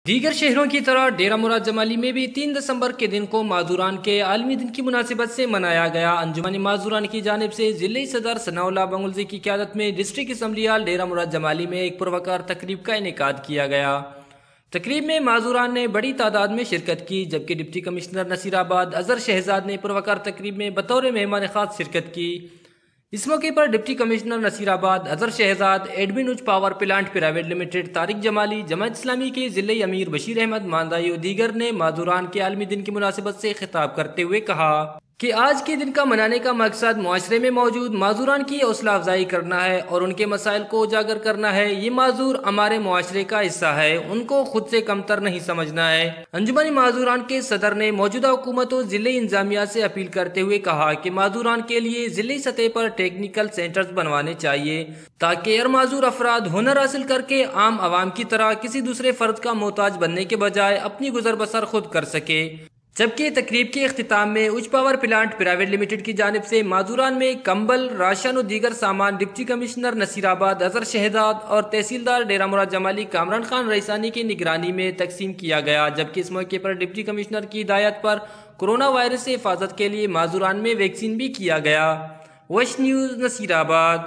دیگر شہروں کی طرح ڈیرہ مراد جمالی میں بھی 3 دسمبر کے دن کو معذوران کے عالمی دن کی مناسبت سے منایا گیا۔ انجمن معذوران کی جانب سے ضلعی صدر ثناء اللہ بنگلزی کی قیادت میں ڈسٹرکٹ اسمبلی ہال ڈیرہ مراد جمالی میں ایک پروقار تقریب کا انعقاد کیا گیا۔ تقریب میں معذوران نے بڑی تعداد میں شرکت کی، جبکہ deputy commissioner Nasirabad Azhar Shahzad نے پروقار تقریب میں بطور مہمان خاص شرکت کی۔ اس موقع پر deputy commissioner Nasirabad Azhar Shahzad, admin Uch power plant private limited Tariq Jamali, Jamaat Islami کے ضلعی امیر بشیر احمد ماندائی و دیگر نے معذوران کے عالمی دن کی مناسبت سے خطاب کرتے ہوئے کہا کہ آج کے دن کا منانے کا مقصد معاشرے میں موجود معذوران کی حوصلہ افزائی کرنا ہے اور ان کے مسائل کو اجاگر کرنا ہے۔ یہ معذور ہمارے معاشرے کا حصہ ہے، ان کو خود سے کمتر نہیں سمجھنا ہے۔ انجمن معذوران کے صدر نے موجودہ حکومت و ضلعی انتظامیہ سے اپیل کرتے ہوئے کہا کہ معذوران کے لیے ضلعی سطح پر ٹیکنیکل سینٹرز بنوانے چاہیے تاکہ ہر معذور افراد ہنر حاصل کر کے عام عوام کی طرح کسی دوسرے فرد کا محتاج بننے کے بجائے اپنی گزر بسر خود کر سکے۔ جبکہ تقریب کے اختتام میں اچ پاور پلانٹ پرائیویٹ لمیٹڈ کی جانب سے معذوران میں کمبل، راشن و دیگر سامان deputy commissioner Nasirabad Azhar Shahzad اور تحصیلدار ڈیرہ مراد جمالی کامران خان رئیسانی کی نگرانی میں تقسیم کیا گیا، جبکہ اس موقع پر ڈپٹی کمشنر کی ہدایت پر کورونا وائرس سے حفاظت کے لیے معذوران میں ویکسین بھی کیا گیا۔ وش نیوز نصیر آباد۔